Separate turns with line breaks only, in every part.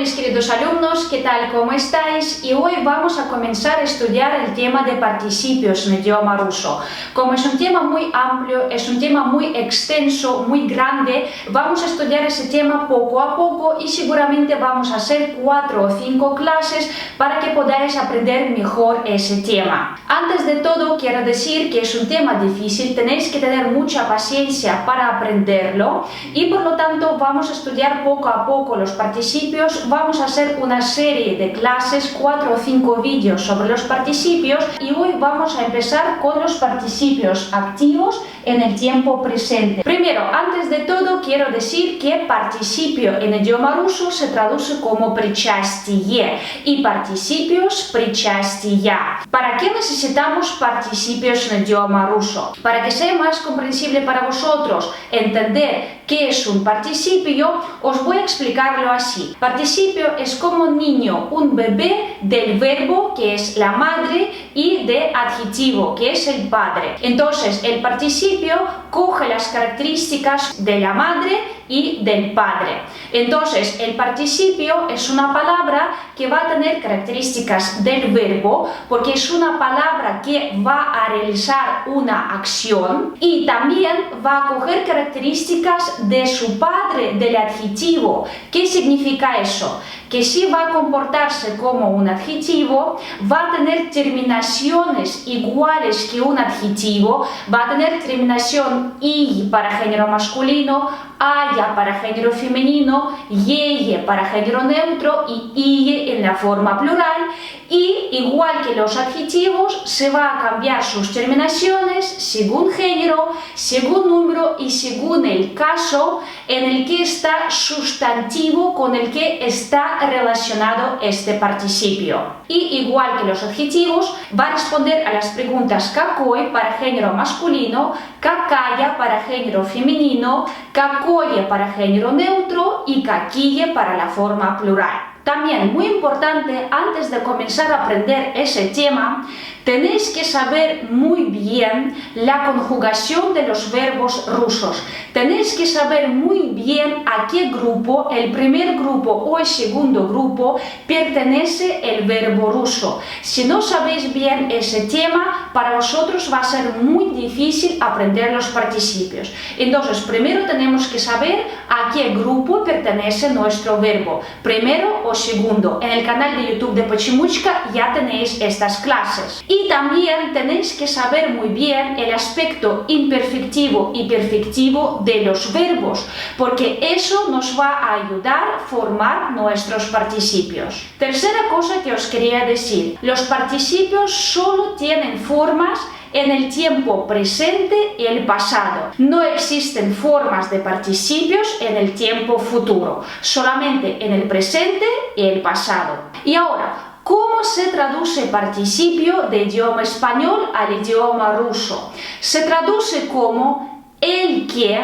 mis queridos alumnos, ¿qué tal? ¿Cómo estáis? Y hoy vamos a comenzar a estudiar el tema de participios en el idioma ruso. Como es un tema muy amplio, es un tema muy extenso, muy grande, vamos a estudiar ese tema poco a poco y seguramente vamos a hacer 4 o 5 clases para que podáis aprender mejor ese tema. Antes de todo, quiero decir que es un tema difícil, tenéis que tener mucha paciencia para aprenderlo y por lo tanto vamos a estudiar poco a poco los participios. Vamos a hacer una serie de clases, 4 o 5 vídeos sobre los participios y hoy vamos a empezar con los participios activos en el tiempo presente. Primero, antes de todo, quiero decir que participio en el idioma ruso se traduce como причастие y participios причастия. ¿Para qué necesitamos participios en el idioma ruso? Para que sea más comprensible para vosotros entender qué es un participio, os voy a explicarlo así. Participio es como un niño, un bebé del verbo, que es la madre, y de adjetivo, que es el padre. Entonces, el participio coge las características de la madre y del padre. Entonces, el participio es una palabra que va a tener características del verbo, porque es una palabra que va a realizar una acción y también va a coger características de su padre, del adjetivo. ¿Qué significa eso? Que si va a comportarse como un adjetivo, va a tener terminaciones iguales que un adjetivo, va a tener terminación y para género masculino, aya para género femenino, yeye para género neutro y ille en la forma plural. Y igual que los adjetivos, se va a cambiar sus terminaciones según género, según número y según el caso en el que está sustantivo con el que está relacionado este participio. Y igual que los adjetivos, va a responder a las preguntas какой para género masculino, какая para género femenino, какое para género neutro y какие para la forma plural. También, muy importante, antes de comenzar a aprender ese tema, tenéis que saber muy bien la conjugación de los verbos rusos. Tenéis que saber muy bien a qué grupo, el primer grupo o el segundo grupo, pertenece el verbo ruso. Si no sabéis bien ese tema, para vosotros va a ser muy difícil aprender los participios. Entonces, primero tenemos que saber a qué grupo pertenece nuestro verbo, primero o segundo. En el canal de YouTube de Pochimuchka ya tenéis estas clases. Y también tenéis que saber muy bien el aspecto imperfectivo y perfectivo de los verbos, porque eso nos va a ayudar a formar nuestros participios. Tercera cosa que os quería decir, los participios solo tienen formas en el tiempo presente y el pasado. No existen formas de participios en el tiempo futuro, solamente en el presente y el pasado. Y ahora, ¿cómo se traduce participio de idioma español al idioma ruso? Se traduce como el que,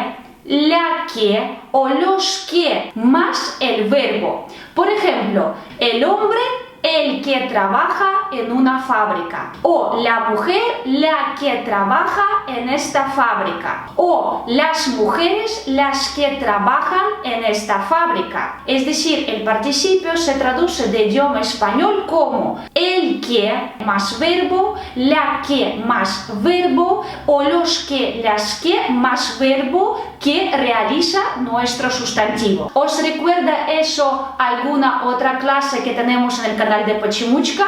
la que o los que más el verbo. Por ejemplo, el hombre, el que trabaja en una fábrica, o la mujer, la que trabaja en esta fábrica, o las mujeres, las que trabajan en esta fábrica. Es decir, el participio se traduce de idioma español como el que más verbo, la que más verbo, o los que, las que más verbo que realiza nuestro sustantivo. ¿Os recuerda eso alguna otra clase que tenemos en el canal de Pochimuchka?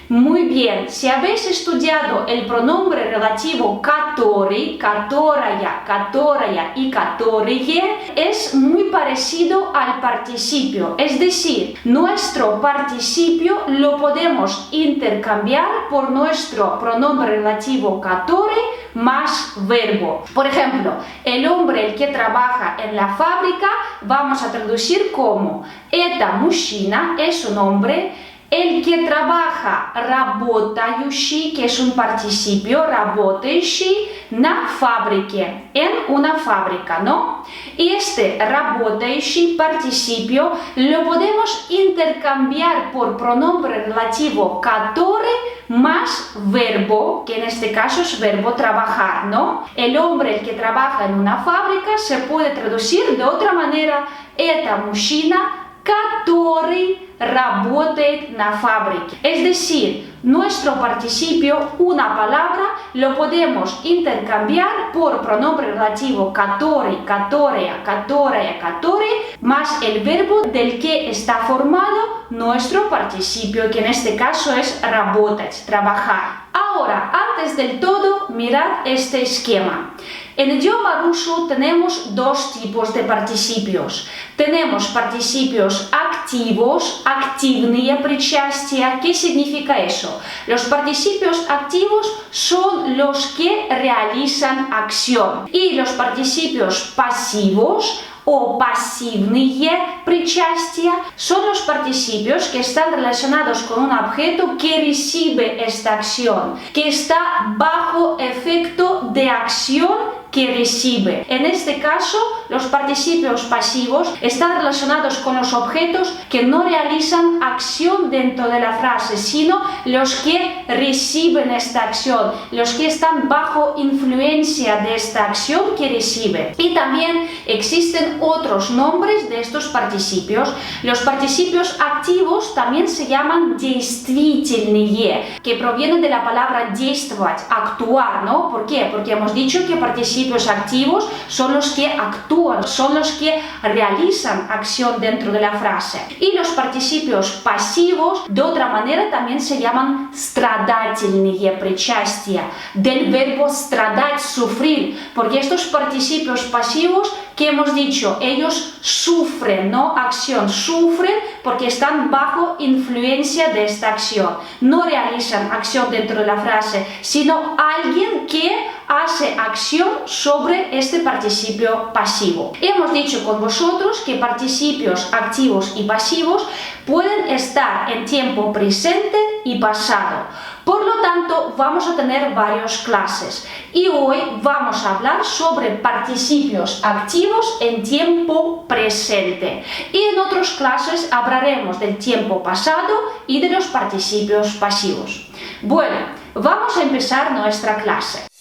Muy bien, si habéis estudiado el pronombre relativo который, которая, которая y которые, es muy parecido al participio. Es decir, nuestro participio lo podemos intercambiar por nuestro pronombre relativo который más verbo. Por ejemplo, el hombre, el que trabaja en la fábrica, vamos a traducir como это мужчина, es un hombre. El que trabaja, работающий, que es un participio, работающий на фабрике, en una fábrica, ¿no? Y este работающий participio lo podemos intercambiar por pronombre relativo который más verbo, que en este caso es verbo trabajar, ¿no? El hombre, el que trabaja en una fábrica, se puede traducir de otra manera, это мужчина, который работает на фабрике. Es decir, nuestro participio, una palabra, lo podemos intercambiar por pronombre relativo который, которая, которая, который, más el verbo del que está formado nuestro participio, que en este caso es работать, trabajar. Ahora, antes del todo, mirad este esquema. En el idioma ruso tenemos dos tipos de participios. Tenemos participios activos, активные причастия. ¿Qué significa eso? Los participios activos son los que realizan acción. Y los participios pasivos o пассивные причастия son los participios que están relacionados con un objeto que recibe esta acción, que está bajo efecto de acción que recibe. En este caso, los participios pasivos están relacionados con los objetos que no realizan acción dentro de la frase, sino los que reciben esta acción, los que están bajo influencia de esta acción que recibe. Y también existen otros nombres de estos participios. Los participios activos también se llaman действительные, que provienen de la palabra действовать, actuar, ¿no? ¿Por qué? Porque hemos dicho que participios activos son los que actúan, son los que realizan acción dentro de la frase. Y los participios pasivos, de otra manera, también se llaman страдательные причастия, del verbo страдать, sufrir, porque estos participios pasivos que hemos dicho, ellos sufren, ¿no? Acción, sufren porque están bajo influencia de esta acción. No realizan acción dentro de la frase, sino alguien que hace acción sobre este participio pasivo. Hemos dicho con vosotros que participios activos y pasivos pueden estar en tiempo presente y pasado. Por lo tanto, vamos a tener varias clases y hoy vamos a hablar sobre participios activos en tiempo presente. Y en otras clases hablaremos del tiempo pasado y de los participios pasivos. Bueno, vamos a empezar nuestra clase.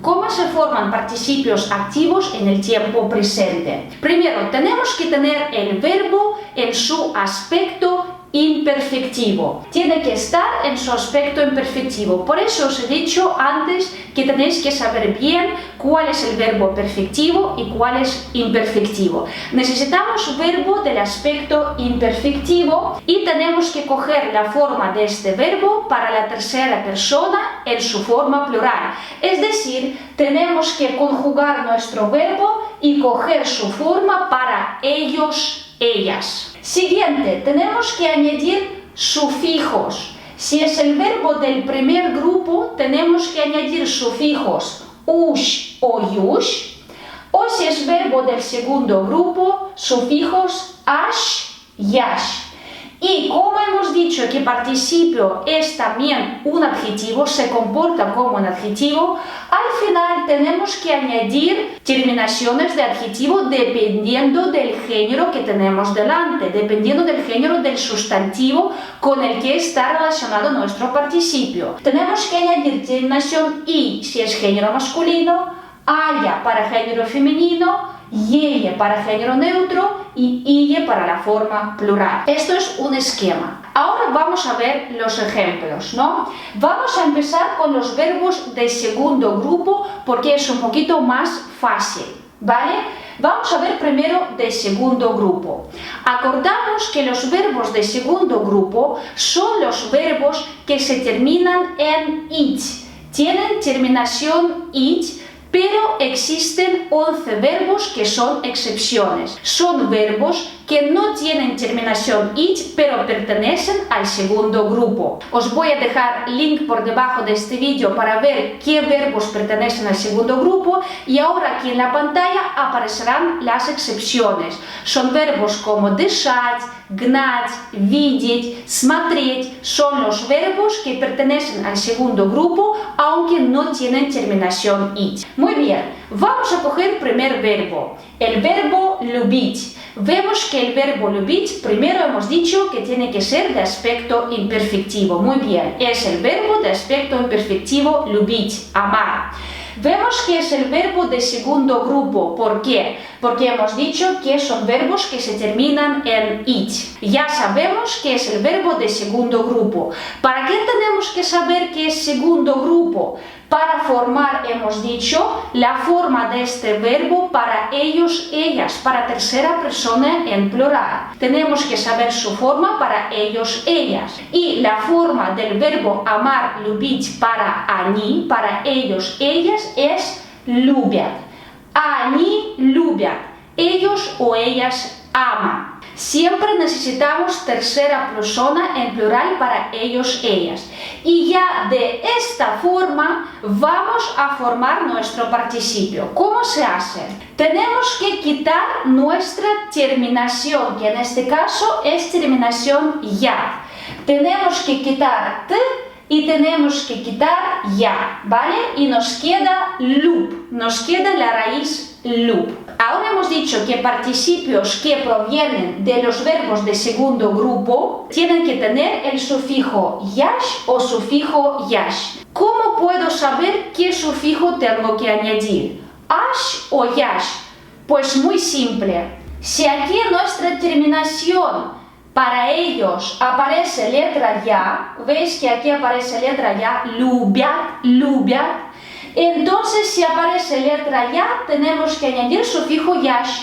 ¿Cómo se forman participios activos en el tiempo presente? Primero, tenemos que tener el verbo en su aspecto imperfectivo. Tiene que estar en su aspecto imperfectivo. Por eso os he dicho antes que tenéis que saber bien cuál es el verbo perfectivo y cuál es imperfectivo. Necesitamos verbo del aspecto imperfectivo y tenemos que coger la forma de este verbo para la tercera persona en su forma plural. Es decir, tenemos que conjugar nuestro verbo y coger su forma para ellos, ellas. Siguiente, tenemos que añadir sufijos. Si es el verbo del primer grupo, tenemos que añadir sufijos ush o yush. O si es verbo del segundo grupo, sufijos ash, yash. Y como hemos dicho que participio es también un adjetivo, se comporta como un adjetivo, al final tenemos que añadir terminaciones de adjetivo dependiendo del género que tenemos delante, dependiendo del género del sustantivo con el que está relacionado nuestro participio. Tenemos que añadir terminación y si es género masculino, aya para género femenino, yeye para género neutro y ille para la forma plural. Esto es un esquema. Ahora vamos a ver los ejemplos, ¿no? Vamos a empezar con los verbos de segundo grupo porque es un poquito más fácil, ¿vale? Vamos a ver primero de segundo grupo. Acordamos que los verbos de segundo grupo son los verbos que se terminan en it. Tienen terminación it, pero existen 11 verbos que son excepciones. Son verbos que no tienen terminación it, pero pertenecen al segundo grupo. Os voy a dejar link por debajo de este vídeo para ver qué verbos pertenecen al segundo grupo y ahora aquí en la pantalla aparecerán las excepciones. Son verbos como дышать, гнать, видеть, смотреть. Son los verbos que pertenecen al segundo grupo, aunque no tienen terminación it. Muy bien, vamos a coger el primer verbo, el verbo любить. Vemos que el verbo любить, primero hemos dicho que tiene que ser de aspecto imperfectivo. Muy bien, es el verbo de aspecto imperfectivo любить, amar. Vemos que es el verbo de segundo grupo. ¿Por qué? Porque hemos dicho que son verbos que se terminan en it. Ya sabemos que es el verbo de segundo grupo. ¿Para qué tenemos que saber que es segundo grupo? Para formar, hemos dicho, la forma de este verbo para ellos, ellas, para tercera persona en plural. Tenemos que saber su forma para ellos, ellas. Y la forma del verbo amar, любить, para они, para ellos, ellas, es любят. Они любят. Ellos o ellas aman. Siempre necesitamos tercera persona en plural para ellos, ellas. Y ya de esta forma vamos a formar nuestro participio. ¿Cómo se hace? Tenemos que quitar nuestra terminación, que en este caso es terminación ya. Tenemos que quitar t y tenemos que quitar ya, ¿vale? Y nos queda loop, nos queda la raíz loop. Ahora hemos dicho que participios que provienen de los verbos de segundo grupo tienen que tener el sufijo yash o sufijo yash. ¿Cómo puedo saber qué sufijo tengo que añadir? ¿Ash o yash? Pues muy simple. Si aquí en nuestra terminación para ellos aparece letra ya, veis que aquí aparece letra ya, любят, любят. Entonces, si aparece letra ya, tenemos que añadir sufijo yash.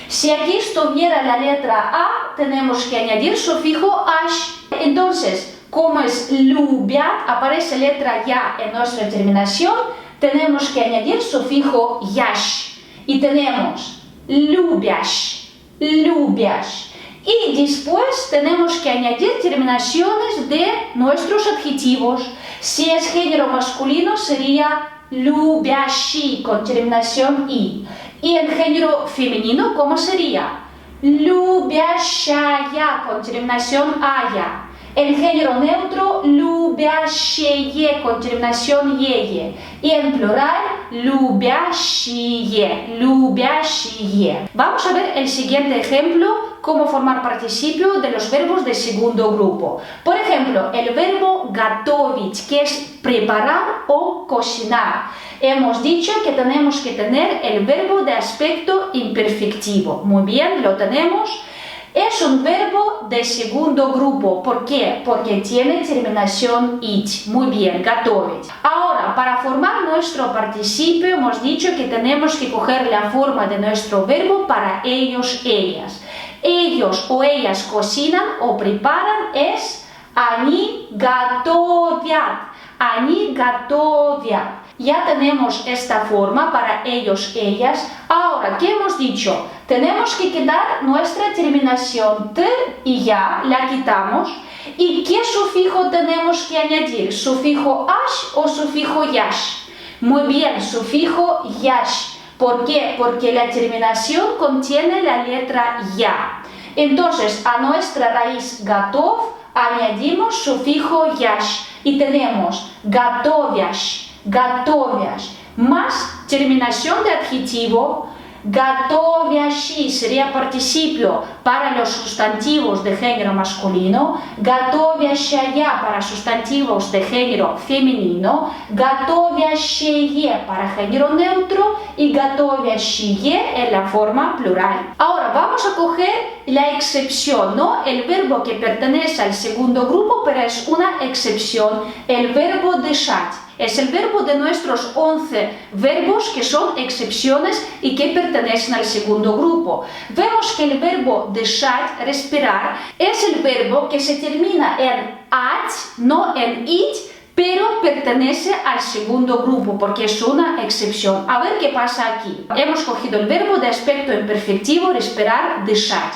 Si aquí estuviera la letra a, tenemos que añadir sufijo ash. Entonces, como es любят, aparece letra ya en nuestra terminación, tenemos que añadir sufijo yash. Y tenemos любящ, любящ. Y después tenemos que añadir terminaciones de nuestros adjetivos. Si es género masculino sería любящий con terminación i. Y en género femenino, ¿cómo sería? Любящая con terminación ая. En género neutro, любящее con terminación ее. Y en plural, любящие, любящие. Vamos a ver el siguiente ejemplo, cómo formar participio de los verbos de segundo grupo. Por ejemplo, el verbo готовить, que es preparar o cocinar. Hemos dicho que tenemos que tener el verbo de aspecto imperfectivo. Muy bien, lo tenemos. Es un verbo de segundo grupo. ¿Por qué? Porque tiene terminación it. Muy bien, готовить. Ahora, para formar nuestro participio, hemos dicho que tenemos que coger la forma de nuestro verbo para ellos, ellas. Ellos o ellas cocinan o preparan es они готовят. Они готовят. Ya tenemos esta forma para ellos, ellas. Ahora, ¿qué hemos dicho? Tenemos que quitar nuestra terminación t y ya, la quitamos. ¿Y qué sufijo tenemos que añadir? ¿Sufijo ash o sufijo yash? Muy bien, sufijo yash. ¿Por qué? Porque la terminación contiene la letra ya. Entonces, a nuestra raíz готов añadimos sufijo yash y tenemos готовящ. Готовящ, más terminación de adjetivo, готовящий sería participio para los sustantivos de género masculino, готовящая para sustantivos de género femenino, готовящее para género neutro y готовящие en la forma plural. Ahora vamos a coger la excepción, ¿no? El verbo que pertenece al segundo grupo, pero es una excepción, el verbo дышать. Es el verbo de nuestros 11 verbos que son excepciones y que pertenecen al segundo grupo. Vemos que el verbo дышать, respirar, es el verbo que se termina en at, no en it, pero pertenece al segundo grupo porque es una excepción. A ver qué pasa aquí. Hemos cogido el verbo de aspecto imperfectivo, respirar, дышать.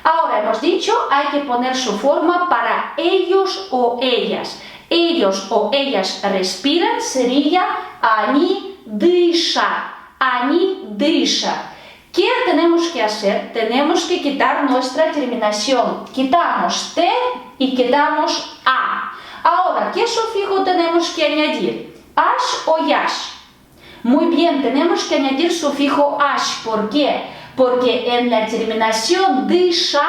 Ahora hemos dicho, hay que poner su forma para ellos o ellas. Ellos o ellas respiran, sería они дышат, они дышат. ¿Qué tenemos que hacer? Tenemos que quitar nuestra terminación. Quitamos t y quitamos a. Ahora, ¿qué sufijo tenemos que añadir? Ash o yash. Muy bien, tenemos que añadir sufijo ash. ¿Por qué? Porque en la terminación дышат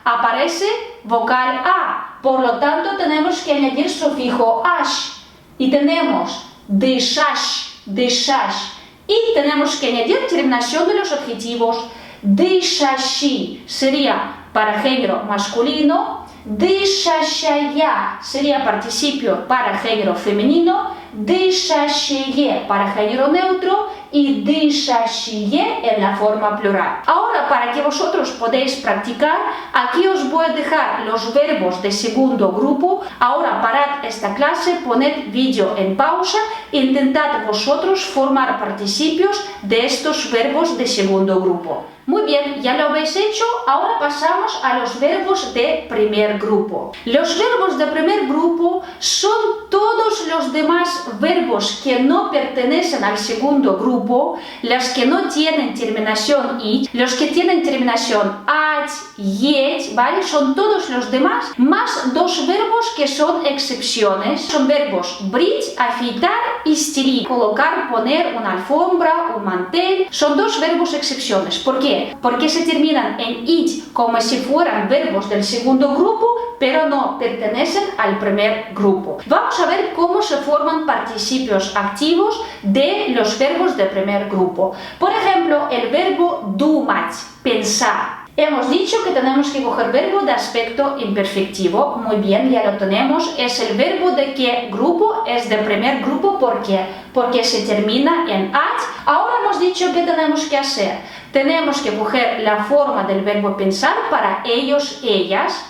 aparece vocal a. Por lo tanto, tenemos que añadir sufijo ash. Y tenemos дышащ, dышащ. Y tenemos que añadir terminación de los adjetivos. Дышащий sería para género masculino, дышащая sería participio para género femenino, дышащее para género neutro y дышащие en la forma plural. Ahora, para que vosotros podáis practicar, aquí os voy a dejar los verbos de segundo grupo. Ahora parad esta clase, poned vídeo en pausa e intentad vosotros formar participios de estos verbos de segundo grupo. Muy bien, ya lo habéis hecho, ahora pasamos a los verbos de primer grupo. Los verbos de primer grupo son todos los demás verbos que no pertenecen al segundo grupo, los que no tienen terminación it, los que tienen terminación at, yet, ¿vale? Son todos los demás, más dos verbos que son excepciones. Son verbos brit, afeitar y stirit, colocar, poner una alfombra, un mantel. Son dos verbos excepciones. ¿Por qué? Porque se terminan en it como si fueran verbos del segundo grupo, pero no pertenecen al primer grupo. Vamos a ver cómo se forman participios activos de los verbos del primer grupo. Por ejemplo, el verbo думать, pensar. Hemos dicho que tenemos que coger verbo de aspecto imperfectivo. Muy bien, ya lo tenemos. Es el verbo de qué grupo? Es de primer grupo. ¿Por qué? Porque se termina en at. Ahora hemos dicho que tenemos que hacer. Tenemos que coger la forma del verbo pensar para ellos, ellas.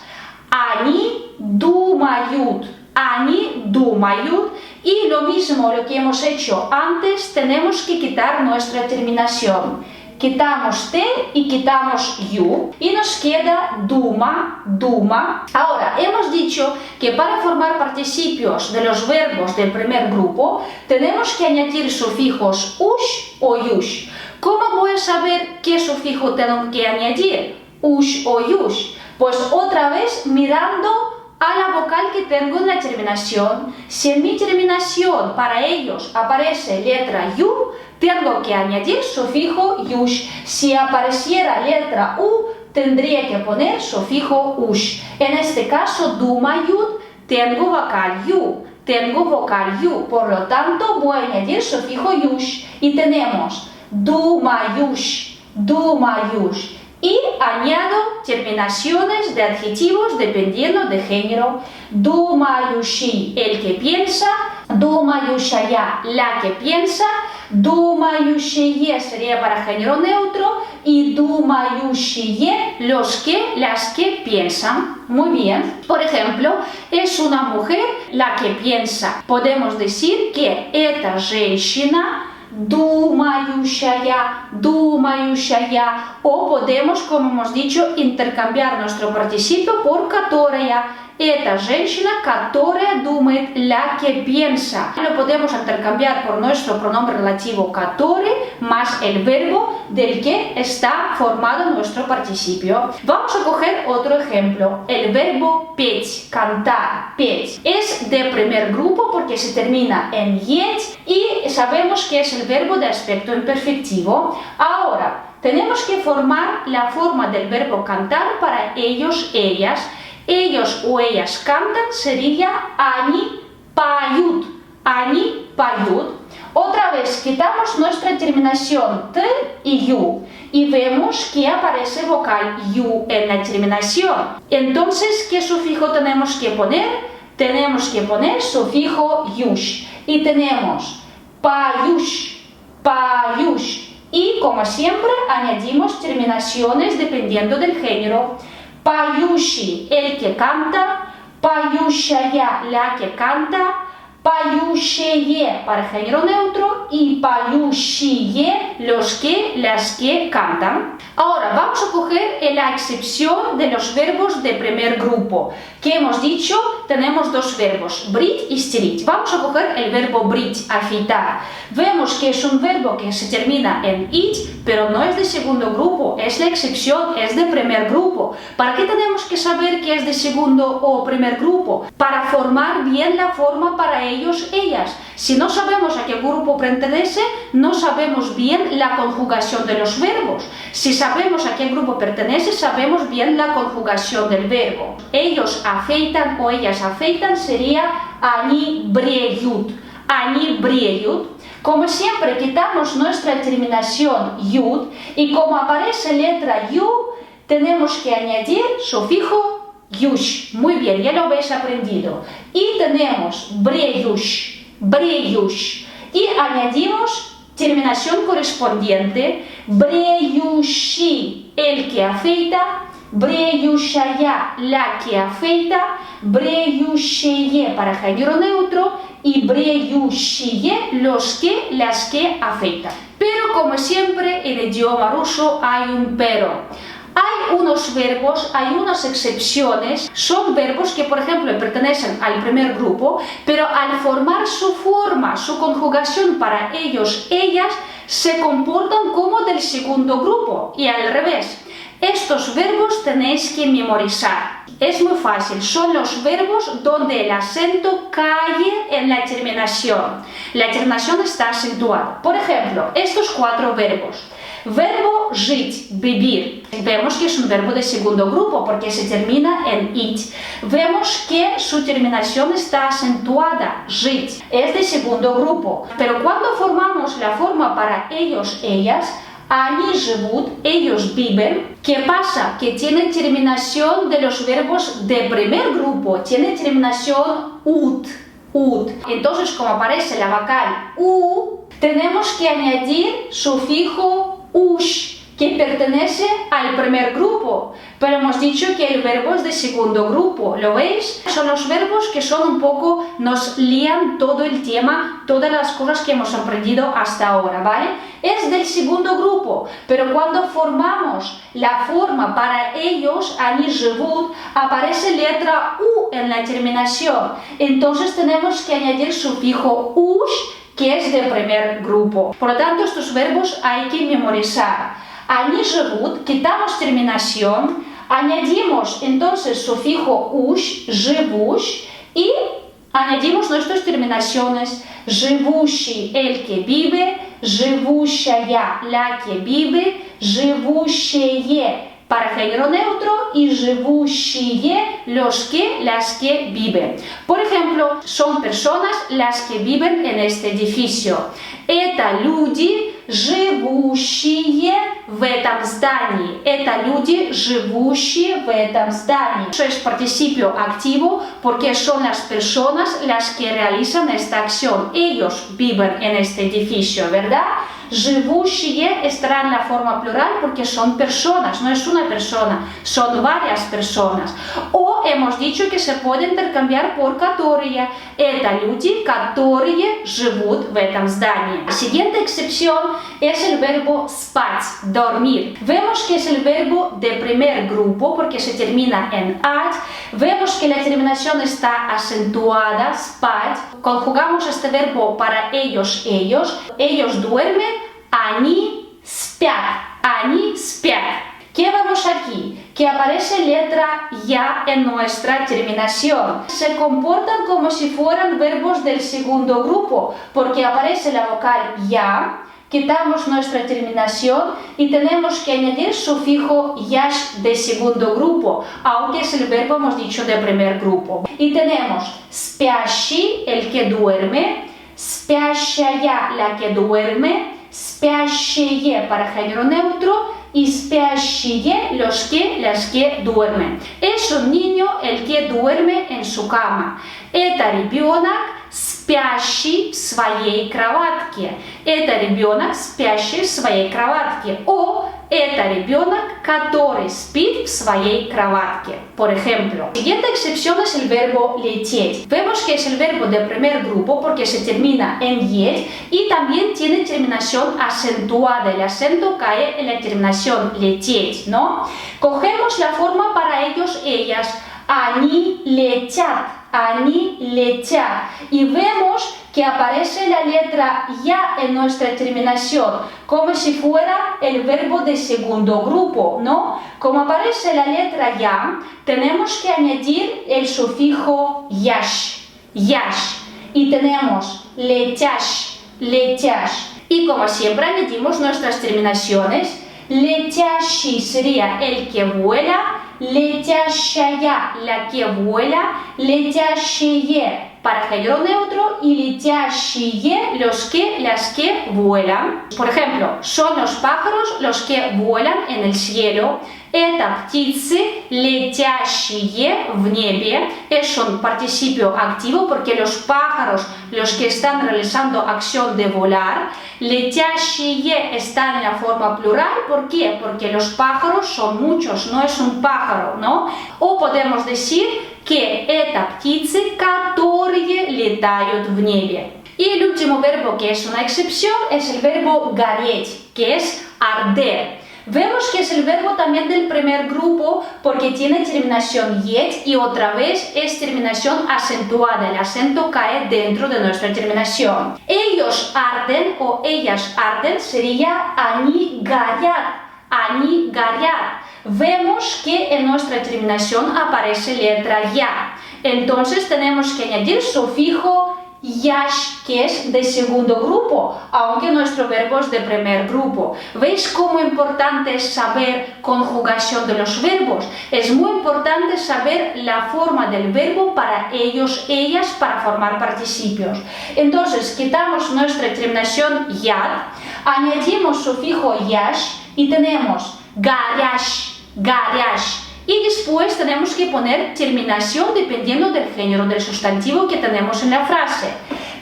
Они думают. Они думают. Y lo mismo lo que hemos hecho antes, tenemos que quitar nuestra terminación. Quitamos T y quitamos U y nos queda duma, duma. Ahora, hemos dicho que para formar participios de los verbos del primer grupo tenemos que añadir sufijos ush o yush. ¿Cómo voy a saber qué sufijo tengo que añadir? Ush o yush. Pues otra vez mirando a la vocal que tengo en la terminación. Si en mi terminación para ellos aparece letra U, tengo que añadir sufijo yush. Si apareciera letra U, tendría que poner sufijo ush. En este caso, думают, tengo vocal U. Tengo vocal U, por lo tanto voy a añadir sufijo yush. Y tenemos думающий, думающий. Y añado terminaciones de adjetivos dependiendo de género. Думающий, el que piensa. Думающая, la que piensa. Думающие sería para género neutro. Y думающие, los que, las que piensan. Muy bien. Por ejemplo, es una mujer la que piensa. Podemos decir que esta женщина думающая, думающая, o podemos, como hemos dicho, intercambiar nuestro participio por которая. Esta женщина, которая думает, la que piensa. Lo podemos intercambiar por nuestro pronombre relativo который más el verbo del que está formado nuestro participio. Vamos a coger otro ejemplo. El verbo петь, cantar, петь. Es de primer grupo porque se termina en yet y sabemos que es el verbo de aspecto imperfectivo. Ahora, tenemos que formar la forma del verbo cantar para ellos, ellas. Ellos o ellas cantan sería они поют, они поют. Otra vez quitamos nuestra terminación T y U y vemos que aparece vocal U en la terminación. Entonces, ¿qué sufijo tenemos que poner? Tenemos que poner sufijo yush y tenemos поющий, поющий. Y como siempre añadimos terminaciones dependiendo del género. Поющий, el que canta, поющая, la que canta, поющие para género neutro y поющие, los que, las que cantan. Ahora vamos a coger la excepción de los verbos de primer grupo. Que hemos dicho, tenemos dos verbos, brit y stirit. Vamos a coger el verbo brit, afeitar. Vemos que es un verbo que se termina en it, pero no es de segundo grupo, es la excepción, es de primer grupo. ¿Para qué tenemos que saber que es de segundo o primer grupo? Para formar bien la forma para ellos, ellas. Si no sabemos a qué grupo pertenece, no sabemos bien la conjugación de los verbos. Si sabemos a qué grupo pertenece, sabemos bien la conjugación del verbo. Ellos afeitan o ellas afeitan sería они бреют. Они бреют. Como siempre, quitamos nuestra terminación yud y como aparece letra yu, tenemos que añadir sufijo yush. Muy bien, ya lo habéis aprendido. Y tenemos breyush, breyush. Y añadimos terminación correspondiente, breyushi, el que afeita, breyushaya, la que afeita, breyusheye para género neutro y breyushiye, los que, las que afeitan. Pero como siempre en el idioma ruso hay un pero. Hay unos verbos, hay unas excepciones, son verbos que por ejemplo pertenecen al primer grupo, pero al formar su forma, su conjugación para ellos, ellas, se comportan como del segundo grupo y al revés. Estos verbos tenéis que memorizar. Es muy fácil, son los verbos donde el acento cae en la terminación. La terminación está acentuada. Por ejemplo, estos 4 verbos. Verbo жить, vivir. Vemos que es un verbo de segundo grupo porque se termina en it. Vemos que su terminación está acentuada, жить. Es de segundo grupo. Pero cuando formamos la forma para ellos, ellas, они живут, ellos viven. ¿Qué pasa? Que tiene terminación de los verbos de primer grupo, tiene terminación ut, ut. Entonces, como aparece la vocal u, tenemos que añadir sufijo ush, que pertenece al primer grupo. Pero hemos dicho que el verbo es de segundo grupo, ¿lo veis? Son los verbos que son un poco, nos lían todo el tema, todas las cosas que hemos aprendido hasta ahora, ¿vale? Es del segundo grupo, pero cuando formamos la forma para ellos, они живут, aparece letra U en la terminación. Entonces tenemos que añadir sufijo ush, que es del primer grupo. Por lo tanto, estos verbos hay que memorizar. Они живут, quitamos terminación, añadimos entonces sufijo ush, живущий, y añadimos nuestras terminaciones, живущий, el que vive, живущая, la que vive, живущее, para género neutro, y живущие, los que, las que viven. Por ejemplo, son personas las que viven en este edificio. Это люди, живущие в этом здании. Это люди, живущие в этом здании. Eso es participio activo porque son las personas las que realizan esta acción. Ellos viven en este edificio, ¿verdad? Живущие estará en la forma plural porque son personas, no es una persona, son varias personas. O hemos dicho que se puede intercambiar por которые. Это люди, которые живут в этом здании. La siguiente excepción es el verbo spать, dormir. Vemos que es el verbo de primer grupo porque se termina en at. Vemos que la terminación está acentuada, spать. Conjugamos este verbo para ellos, ellos. Ellos duermen, они спят, они спят. ¿Qué vemos aquí? Que aparece letra ya en nuestra terminación. Se comportan como si fueran verbos del segundo grupo, porque aparece la vocal ya, quitamos nuestra terminación y tenemos que añadir sufijo yash de segundo grupo, aunque es el verbo, hemos dicho, de primer grupo. Y tenemos спящий, el que duerme, спящая, la que duerme, спящие para género neutro y спящие, los que, las que duermen. Es un niño el que duerme en su cama. Это ребенок, спящий в своей кроватке. Это ребенок, спящий в своей кроватке. O это ребенок, который спит в своей кроватке. Por ejemplo, la siguiente excepción es el verbo лететь. Vemos que es el verbo de primer grupo porque se termina en yet y también tiene terminación acentuada. El acento cae en la terminación лететь, ¿no? Cogemos la forma para ellos, ellas. Они летят, они летят. Y vemos que aparece la letra ya en nuestra terminación, como si fuera el verbo de segundo grupo, ¿no? Como aparece la letra ya, tenemos que añadir el sufijo yash, yash. Y tenemos летящ, летящ. Y como siempre añadimos nuestras terminaciones. Летящий sería el que vuela, летящая, la que vuela, летящее, para género neutro y летящие, las que vuelan. Por ejemplo, son los pájaros los que vuelan en el cielo. Это птицы, летящие в небе. Es un participio activo porque los pájaros, los que están realizando acción de volar. Летящие está en la forma plural. ¿Por qué? Porque los pájaros son muchos, no es un pájaro, ¿no? O podemos decir que это птицы, которые летают в небе. Y el último verbo que es una excepción es el verbo гореть, que es arder. Vemos que es el verbo también del primer grupo porque tiene terminación yet y otra vez es terminación acentuada. El acento cae dentro de nuestra terminación. Ellos arden o ellas arden sería они горят. Они горят. Vemos que en nuestra terminación aparece letra ya. Entonces tenemos que añadir sufijo yash, que es de segundo grupo, aunque nuestro verbo es de primer grupo. ¿Veis cómo importante es saber conjugación de los verbos? Es muy importante saber la forma del verbo para ellos, ellas, para formar participios. Entonces, quitamos nuestra terminación yad, añadimos sufijo yash y tenemos garyash, garyash. Y después tenemos que poner terminación dependiendo del género del sustantivo que tenemos en la frase.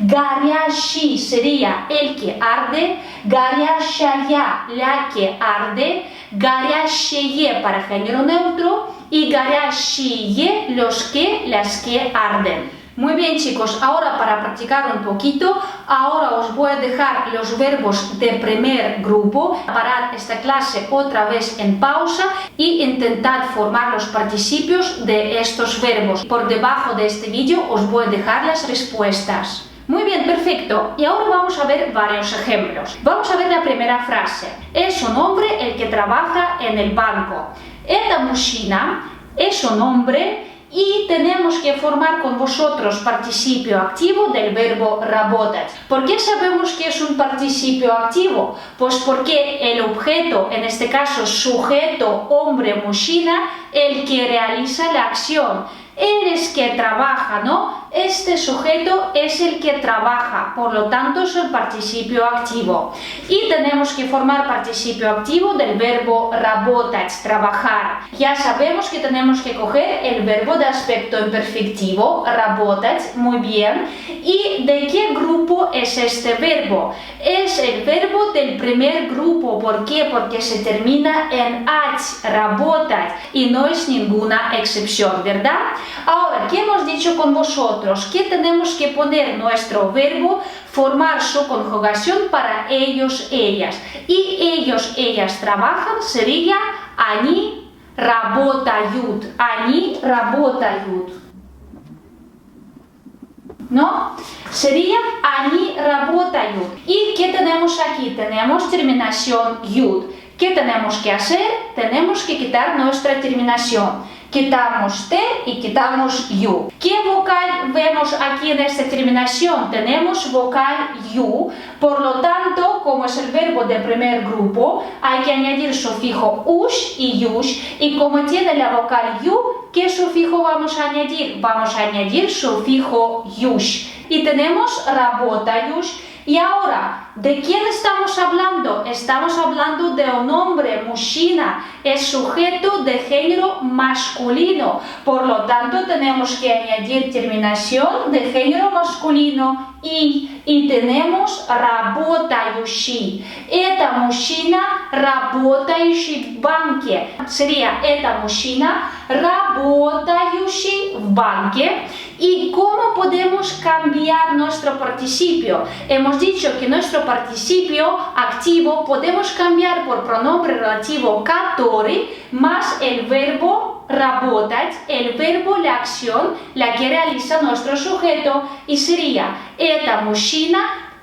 Горящий sería el que arde, горящая la que arde, горящие para género neutro y горящие los que, las que arden. Muy bien chicos, ahora para practicar un poquito, ahora os voy a dejar los verbos de primer grupo, parar esta clase otra vez en pausa y intentad formar los participios de estos verbos. Por debajo de este vídeo os voy a dejar las respuestas. Muy bien, perfecto. Y ahora vamos a ver varios ejemplos. Vamos a ver la primera frase. Es un hombre el que trabaja en el banco. Это мужчина, es un hombre. Y tenemos que formar con vosotros participio activo del verbo работать. ¿Por qué sabemos que es un participio activo? Pues porque el objeto, en este caso sujeto, hombre, мужчина, el que realiza la acción. Él es que trabaja, ¿no? Este sujeto es el que trabaja, por lo tanto es el participio activo. Y tenemos que formar participio activo del verbo работать, trabajar. Ya sabemos que tenemos que coger el verbo de aspecto imperfectivo, работать, muy bien. ¿Y de qué grupo es este verbo? Es el verbo del primer grupo. ¿Por qué? Porque se termina en ать, работать, y no es ninguna excepción, ¿verdad? Ahora, ¿qué hemos dicho con vosotros? Que tenemos que poner nuestro verbo, formar su conjugación para ellos, ellas. Y ellos, ellas trabajan sería они работают. Они работают. ¿No? Sería они работают. ¿Y qué tenemos aquí? Tenemos terminación yud. ¿Qué tenemos que hacer? Tenemos que quitar nuestra terminación. Quitamos T y quitamos U. ¿Qué vocal vemos aquí en esta terminación? Tenemos vocal U, por lo tanto, como es el verbo de primer grupo, hay que añadir sufijo ush y yush, y como tiene la vocal U, ¿qué sufijo vamos a añadir? Vamos a añadir sufijo yush. Y tenemos работаюсь. Y ahora, ¿de quién estamos hablando? Estamos hablando de un hombre, мужчина, es sujeto de género masculino. Por lo tanto, tenemos que añadir terminación de género masculino y tenemos работающий. Это мужчина, работающий в банке. Sería это мужчина, работающий в банке. ¿Y cómo podemos cambiar nuestro participio? Hemos dicho que nuestro participio activo podemos cambiar por pronombre relativo который más el verbo работать, el verbo, la acción, la que realiza nuestro sujeto, y sería это мужчина,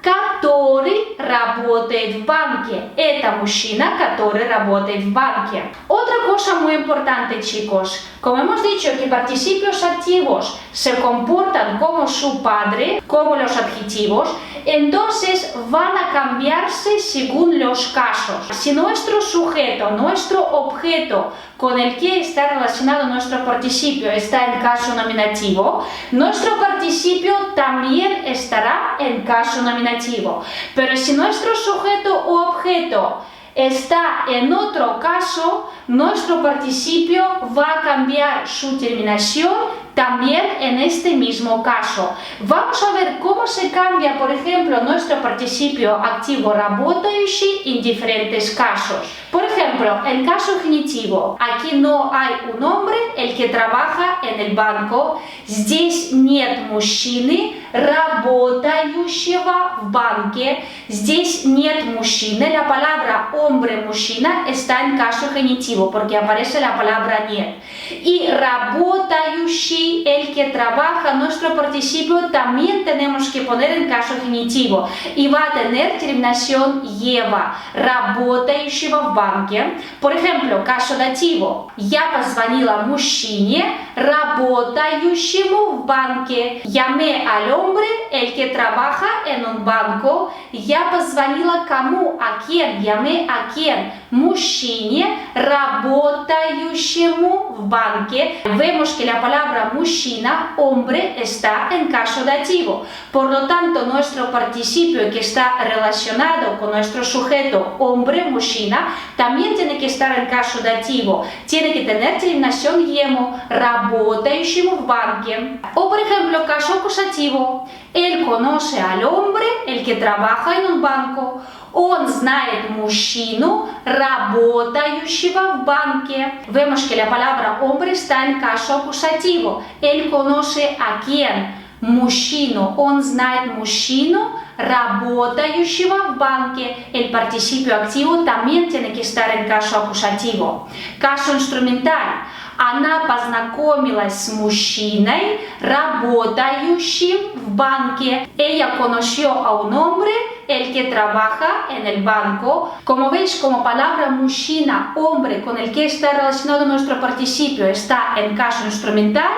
который работает в банке. Это mужчина, который работает в banque. Otra cosa muy importante, chicos. Como hemos dicho que participios activos se comportan como su padre, como los adjetivos, entonces van a cambiarse según los casos. Si nuestro sujeto, nuestro objeto con el que está relacionado nuestro participio está en caso nominativo, nuestro participio también estará en caso nominativo. Pero si nuestro sujeto u objeto está en otro caso, nuestro participio va a cambiar su terminación también en este mismo caso. Vamos a ver cómo se cambia, por ejemplo, nuestro participio activo работающий en diferentes casos. Por ejemplo, en caso genitivo, aquí no hay un hombre, el que trabaja en el banco. Здесь нет мужчины, работающего в банке. Здесь нет мужчины. La palabra hombre-мужчина está en caso genitivo, porque aparece la palabra нет. Y работающий, el que trabaja, nuestro participio también tenemos que poner en caso genitivo y va a tener terminación lleva, работающего в банке. Por ejemplo, caso dativo. Я позвонила мужчине, работающему в банке. Llamé al hombre, el que trabaja en un banco. Я позвонила кому? ¿A quién? Llamé a quién? Мужчине, работающему в банке. Vemos que la palabra mужчина, hombre, está en caso dativo. Por lo tanto, nuestro participio que está relacionado con nuestro sujeto, hombre, mужчина, también tiene que estar en caso dativo. Tiene que tener terminación ему, работающему в банке. O, por ejemplo, caso acusativo. Él conoce al hombre, el que trabaja en un banco. Он знает мужчину, работающего в банке. Vemos que la palabra hombre está en caso acusativo. Él conoce a quién? Мужчину. Он знает мужчину, работающего в банке. El participio activo también tiene que estar en caso acusativo. Caso instrumental. Она познакомилась с мужчиной, работающим в банке. Ella conoció a un hombre, el que trabaja en el banco. Como veis, como palabra mужчина, hombre, con el que está relacionado nuestro participio, está en caso instrumental,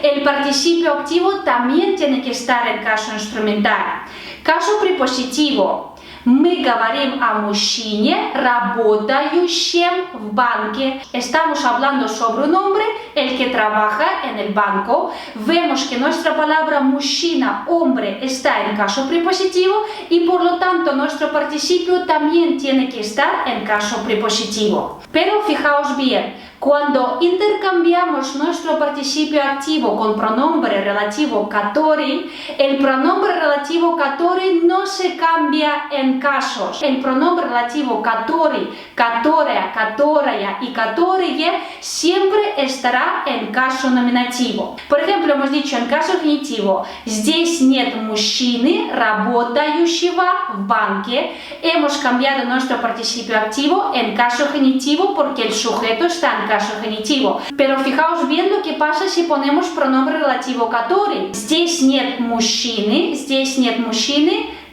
el participio activo también tiene que estar en caso instrumental. Caso prepositivo. Мы говорим о мужчине, работающем в банке. Estamos hablando sobre un hombre, el que trabaja en el banco. Vemos que nuestra palabra mужчина, hombre, está en caso prepositivo y por lo tanto nuestro participio también tiene que estar en caso prepositivo. Pero fijaos bien, cuando intercambiamos nuestro participio activo con pronombre relativo который, el pronombre relativo который no se cambia en casos. El pronombre relativo который, которая, которая y которые siempre estará en caso nominativo. Por ejemplo, hemos dicho en caso genitivo, здесь нет мужчины, работающего в банке. Hemos cambiado nuestro participio activo en caso genitivo porque el sujeto está en caso genitivo. Pero fijaos bien lo que pasa si ponemos pronombre relativo который. Здесь нет мужчины,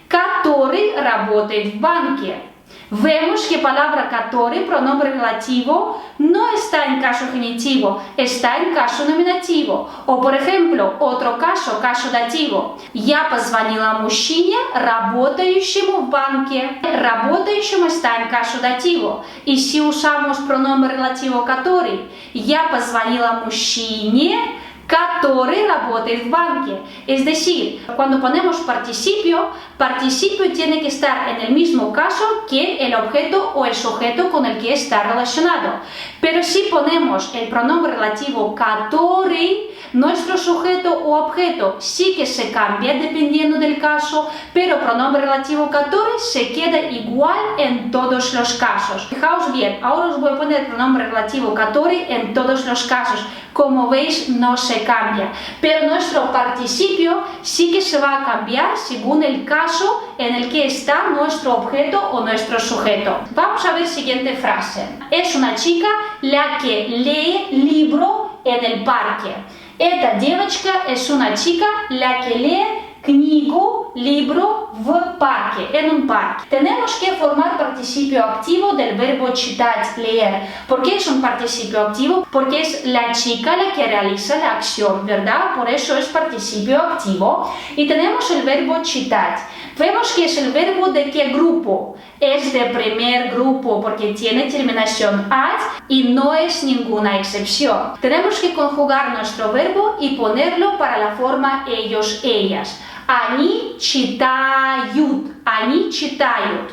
который работает в банке. Vemos que palabra который, pronombre relativo, no está en caso genitivo, está en caso nominativo. O por ejemplo, otro caso, caso dativo. Я позвонила мужчине, работающему в банке. Работающему está en caso dativo. Y si usamos pronombre relativo который, я позвонила мужчине, который работает в банке. Es decir, cuando ponemos participio, participio tiene que estar en el mismo caso que el objeto o el sujeto con el que está relacionado. Pero si ponemos el pronombre relativo который, nuestro sujeto o objeto sí que se cambia dependiendo del caso, pero pronombre relativo который se queda igual en todos los casos. Fijaos bien, ahora os voy a poner pronombre relativo который en todos los casos. Como veis, no se cambia, pero nuestro participio sí que se va a cambiar según el caso en el que está nuestro objeto o nuestro sujeto. Vamos a ver siguiente frase. Es una chica la que lee libro en el parque. Эта девочка es una chica la que lee книгу libro в парке, en un parque. Tenemos que formar participio activo del verbo читать, leer. ¿Por qué es un participio activo? Porque es la chica la que realiza la acción, ¿verdad? Por eso es participio activo. Y tenemos el verbo читать. Vemos que es el verbo de qué grupo. Es de primer grupo porque tiene terminación at y no es ninguna excepción. Tenemos que conjugar nuestro verbo y ponerlo para la forma ellos, ellas. Они читают. Они читают.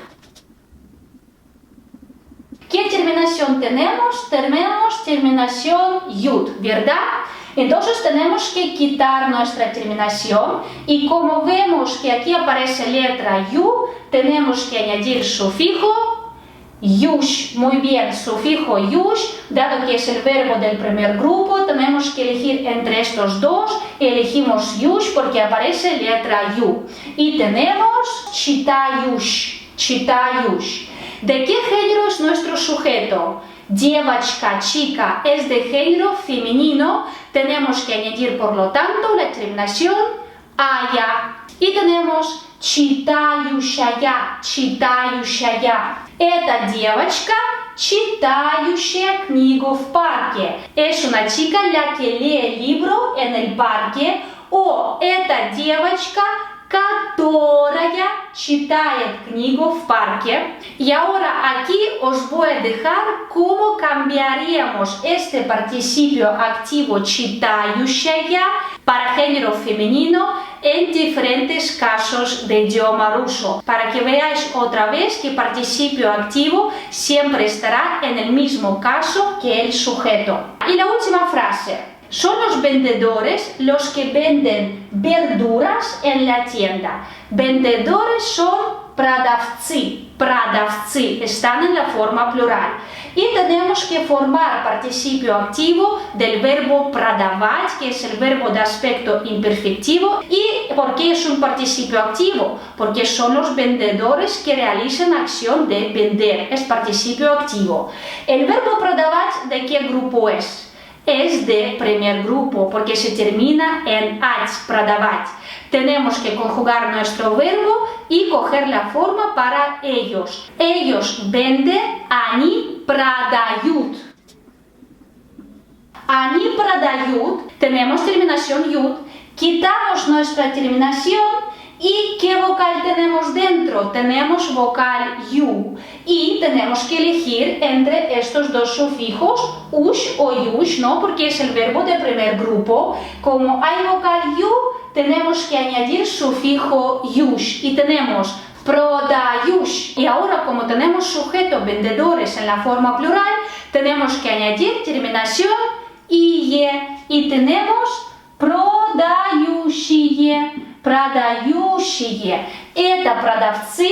¿Qué terminación tenemos? Tenemos terminación yud, ¿verdad? Entonces tenemos que quitar nuestra terminación y como vemos que aquí aparece letra yu, tenemos que añadir sufijo yush. Muy bien, sufijo yush, dado que es el verbo del primer grupo, tenemos que elegir entre estos dos, elegimos yush porque aparece letra yu. Y tenemos chitayush, chitayush. ¿De qué género es nuestro sujeto? Девочка, chica, es de género femenino, tenemos que añadir por lo tanto la terminación aya. Y tenemos читающая, читающая. Эта девочка, читающая книгу в парке. Es una chica la que lee el libro en el parque. O эта девочка, которая читает книгу в парке. Y ahora aquí os voy a dejar cómo cambiaríamos este participio activo читающая para género femenino en diferentes casos de idioma ruso, para que veáis otra vez que participio activo siempre estará en el mismo caso que el sujeto. Y la última frase. Son los vendedores los que venden verduras en la tienda. Vendedores son продавцы, продавцы, están en la forma plural. Y tenemos que formar participio activo del verbo продавать, que es el verbo de aspecto imperfectivo. ¿Y por qué es un participio activo? Porque son los vendedores que realizan acción de vender, es participio activo. ¿El verbo продавать de qué grupo es? Es de primer grupo porque se termina en ать, продавать. Tenemos que conjugar nuestro verbo y coger la forma para ellos. Ellos venden, они продают. Они продают, tenemos terminación yud, quitamos nuestra terminación. ¿Y qué vocal tenemos dentro? Tenemos vocal yu y tenemos que elegir entre estos dos sufijos, ush o yush, ¿no? Porque es el verbo de primer grupo. Como hay vocal yu, tenemos que añadir sufijo yush y tenemos продаюш. Y ahora, como tenemos sujeto vendedores en la forma plural, tenemos que añadir terminación ие y tenemos продающие. Продающие. Это продавцы,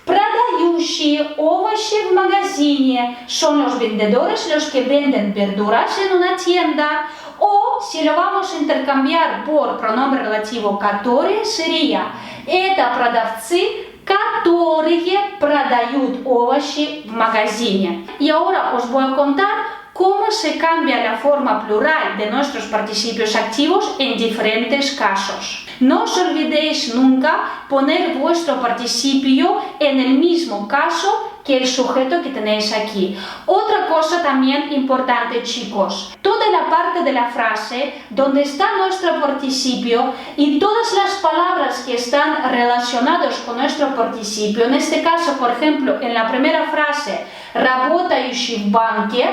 продающие овощи в магазине. Son los vendedores los que venden verduras en una tienda. O si lo vamos a intercambiar por pronombre relativo которые, sería это продавцы, которые продают овощи в магазине. Y ahora os voy a contar cómo se cambia la forma plural de nuestros participios activos en diferentes casos. No os olvidéis nunca poner vuestro participio en el mismo caso que el sujeto que tenéis aquí. Otra cosa también importante, chicos, toda la parte de la frase donde está nuestro participio y todas las palabras que están relacionadas con nuestro participio, en este caso, por ejemplo, en la primera frase, работающий в банке,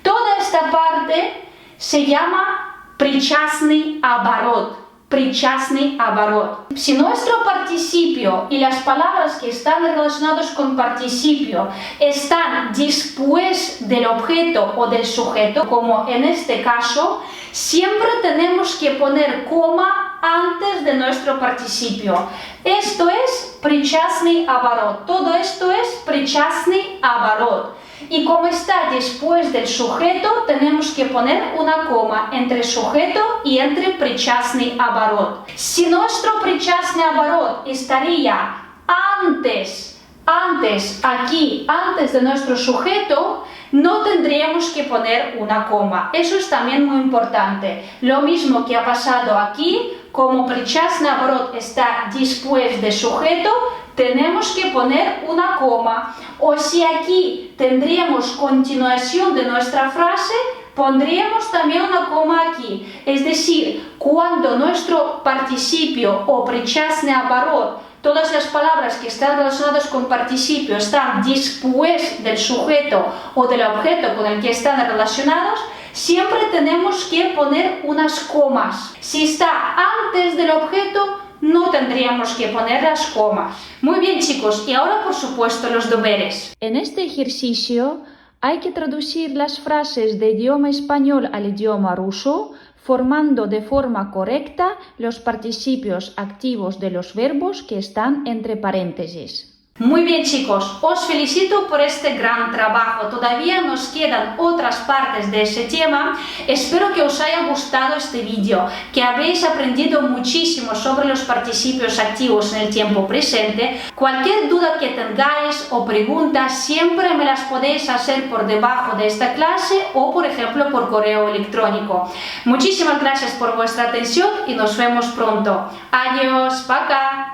toda esta parte se llama причастный оборот. Причастный оборот. Si nuestro participio y las palabras que están relacionadas con participio están después del objeto o del sujeto, como en este caso, siempre tenemos que poner coma antes de nuestro participio. Esto es причастный оборот. Todo esto es причастный оборот. Y como está después del sujeto, tenemos que poner una coma entre sujeto y entre причастный оборот. Si nuestro причастный оборот estaría antes aquí, antes de nuestro sujeto, no tendríamos que poner una coma. Eso es también muy importante. Lo mismo que ha pasado aquí como причастный оборот está después de sujeto, tenemos que poner una coma. O si aquí tendríamos continuación de nuestra frase, pondríamos también una coma aquí. Es decir, cuando nuestro participio o причастный оборот, todas las palabras que están relacionadas con participio están después del sujeto o del objeto con el que están relacionados, siempre tenemos que poner unas comas. Si está antes del objeto, no tendríamos que poner las comas. Muy bien, chicos, y ahora por supuesto los deberes. En este ejercicio hay que traducir las frases de idioma español al idioma ruso, formando de forma correcta los participios activos de los verbos que están entre paréntesis. Muy bien, chicos, os felicito por este gran trabajo. Todavía nos quedan otras partes de ese tema. Espero que os haya gustado este vídeo, que habéis aprendido muchísimo sobre los participios activos en el tiempo presente. Cualquier duda que tengáis o preguntas, siempre me las podéis hacer por debajo de esta clase o, por ejemplo, por correo electrónico. Muchísimas gracias por vuestra atención y nos vemos pronto. Adiós, пока.